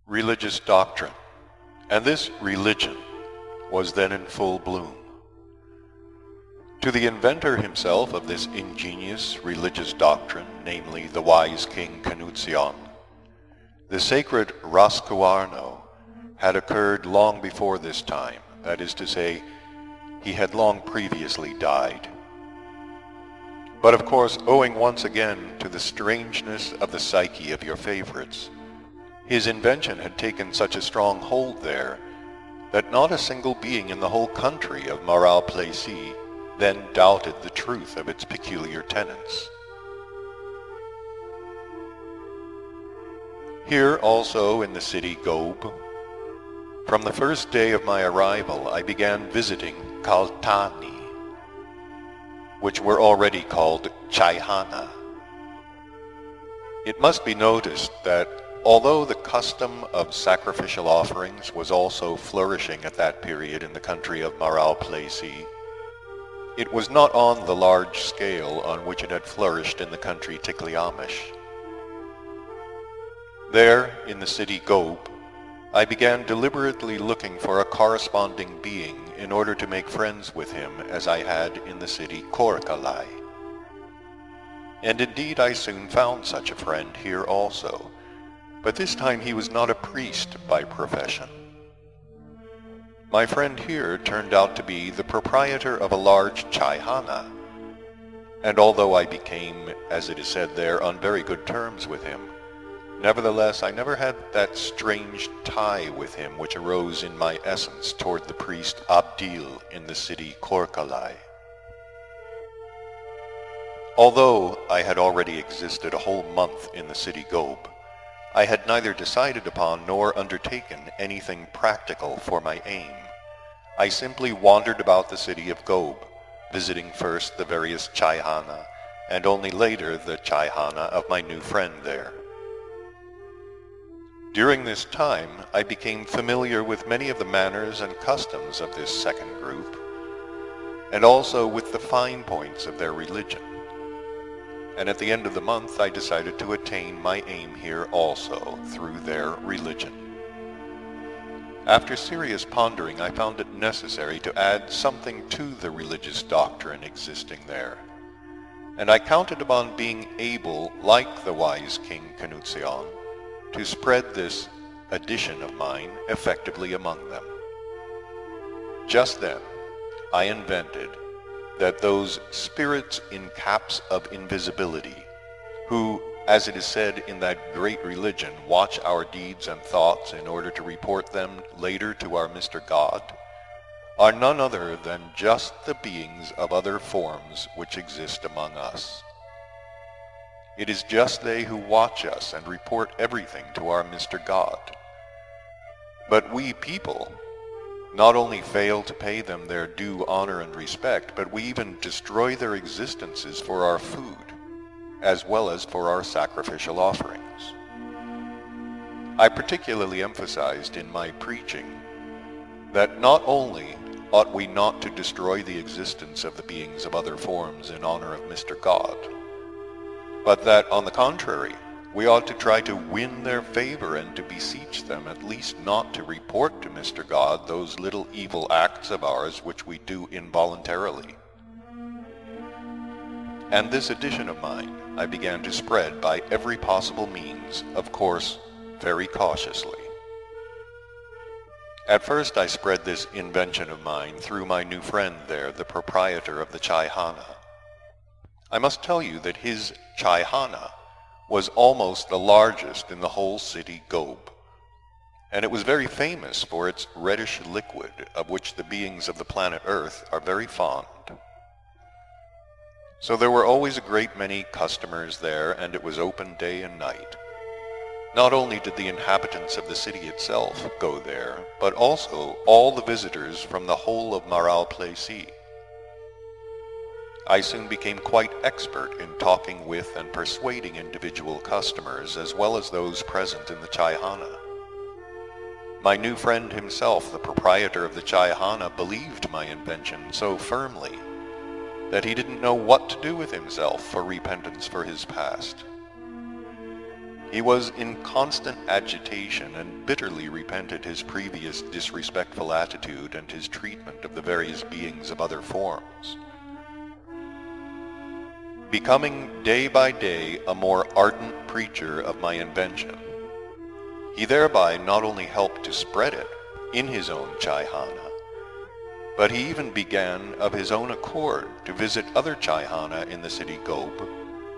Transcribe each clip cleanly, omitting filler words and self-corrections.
religious doctrine, and this religion was then in full bloom. To the inventor himself of this ingenious religious doctrine, namely the wise king Canutzion, the sacred Roscoarno had occurred long before this time, that is to say, he had long previously died. But of course, owing once again to the strangeness of the psyche of your favorites, his invention had taken such a strong hold there that not a single being in the whole country of Maralplessis then doubted the truth of its peculiar tenets. Here also in the city Gobe, from the first day of my arrival I began visiting Kaltani, which were already called Chaihana. It must be noticed that although the custom of sacrificial offerings was also flourishing at that period in the country of Maralplessis, it was not on the large scale on which it had flourished in the country Tikliamish. There, in the city Gobe, I began deliberately looking for a corresponding being in order to make friends with him as I had in the city Korkalai. And indeed I soon found such a friend here also, but this time he was not a priest by profession. My friend here turned out to be the proprietor of a large chaihana, and although I became, as it is said there, on very good terms with him, nevertheless I never had that strange tie with him which arose in my essence toward the priest Abdil in the city Korkalai. Although I had already existed a whole month in the city Gobe, I had neither decided upon nor undertaken anything practical for my aim. I simply wandered about the city of Gobe, visiting first the various chaihana, and only later the chaihana of my new friend there. During this time, I became familiar with many of the manners and customs of this second group, and also with the fine points of their religion. And at the end of the month I decided to attain my aim here also through their religion. After serious pondering I found it necessary to add something to the religious doctrine existing there, and I counted upon being able, like the wise king Canutzion, to spread this addition of mine effectively among them. Just then I invented that those spirits in caps of invisibility, who, as it is said in that great religion, watch our deeds and thoughts in order to report them later to our Mr. God, are none other than just the beings of other forms which exist among us. It is just they who watch us and report everything to our Mr. God. But we people not only fail to pay them their due honor and respect, but we even destroy their existences for our food, as well as for our sacrificial offerings. I particularly emphasized in my preaching that not only ought we not to destroy the existence of the beings of other forms in honor of Mr. God, but that, on the contrary, we ought to try to win their favor and to beseech them at least not to report to Mr. God those little evil acts of ours which we do involuntarily. And this addition of mine I began to spread by every possible means, of course, very cautiously. At first I spread this invention of mine through my new friend there, the proprietor of the chaihana. I must tell you that his chaihana was almost the largest in the whole city Gobe, and it was very famous for its reddish liquid of which the beings of the planet Earth are very fond. So there were always a great many customers there, and it was open day and night. Not only did the inhabitants of the city itself go there, but also all the visitors from the whole of Maralplessis. I soon became quite expert in talking with and persuading individual customers as well as those present in the chaihana. My new friend himself, the proprietor of the chaihana, believed my invention so firmly that he didn't know what to do with himself for repentance for his past. He was in constant agitation and bitterly repented his previous disrespectful attitude and his treatment of the various beings of other forms. Becoming day by day a more ardent preacher of my invention, he thereby not only helped to spread it in his own Chaihana, but he even began of his own accord to visit other Chaihana in the city Gob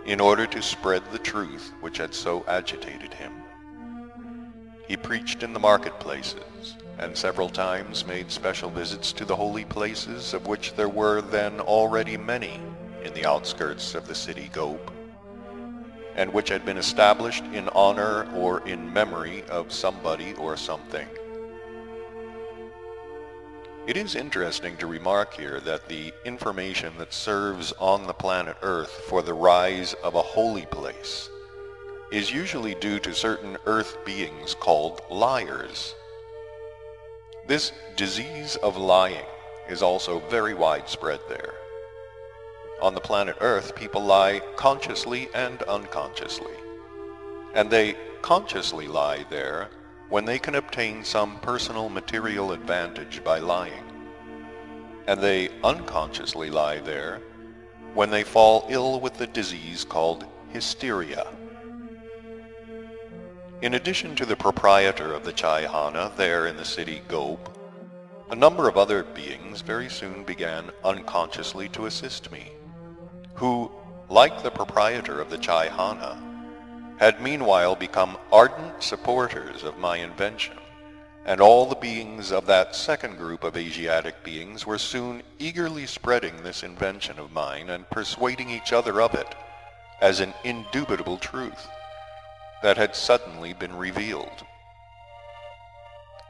in order to spread the truth which had so agitated him. He preached in the marketplaces, and several times made special visits to the holy places, of which there were then already many in the outskirts of the city Gob, and which had been established in honor or in memory of somebody or something. It is interesting to remark here that the information that serves on the planet Earth for the rise of a holy place is usually due to certain Earth beings called liars. This disease of lying is also very widespread there. On the planet Earth, people lie consciously and unconsciously, and they consciously lie there when they can obtain some personal material advantage by lying, and they unconsciously lie there when they fall ill with the disease called hysteria. In addition to the proprietor of the Chaihana there in the city Gob, a number of other beings very soon began unconsciously to assist me, who, like the proprietor of the Chaihana, had meanwhile become ardent supporters of my invention, and all the beings of that second group of Asiatic beings were soon eagerly spreading this invention of mine and persuading each other of it as an indubitable truth that had suddenly been revealed.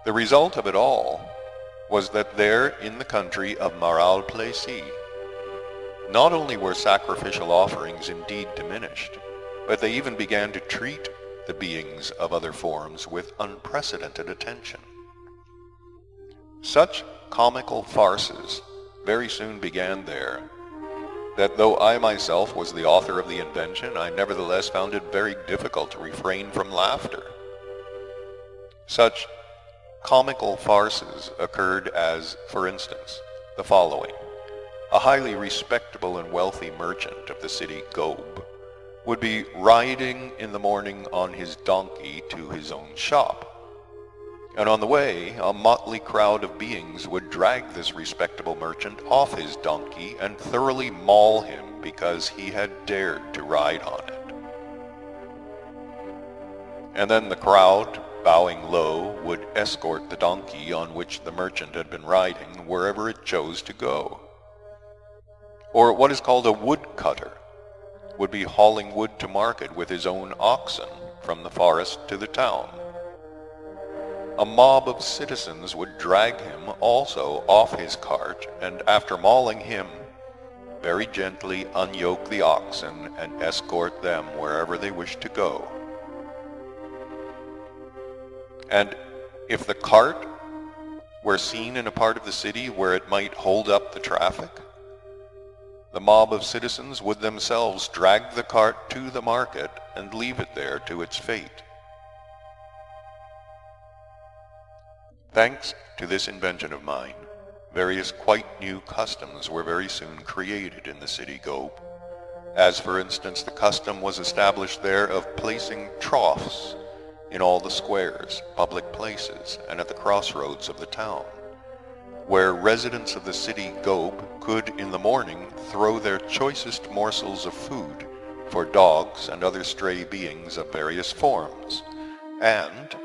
The result of it all was that there in the country of Maral Plessis, not only were sacrificial offerings indeed diminished, but they even began to treat the beings of other forms with unprecedented attention. Such comical farces very soon began there, that though I myself was the author of the invention, I nevertheless found it very difficult to refrain from laughter. Such comical farces occurred as, for instance, the following. A highly respectable and wealthy merchant of the city Gob would be riding in the morning on his donkey to his own shop, and on the way a motley crowd of beings would drag this respectable merchant off his donkey and thoroughly maul him because he had dared to ride on it. And then the crowd, bowing low, would escort the donkey on which the merchant had been riding wherever it chose to go. Or what is called a woodcutter would be hauling wood to market with his own oxen from the forest to the town. A mob of citizens would drag him also off his cart, and after mauling him, very gently unyoke the oxen and escort them wherever they wished to go. And if the cart were seen in a part of the city where it might hold up the traffic, the mob of citizens would themselves drag the cart to the market and leave it there to its fate. Thanks to this invention of mine, various quite new customs were very soon created in the city Gob, as for instance the custom was established there of placing troughs in all the squares, public places, and at the crossroads of the town, where residents of the city Gob could in the morning throw their choicest morsels of food for dogs and other stray beings of various forms, and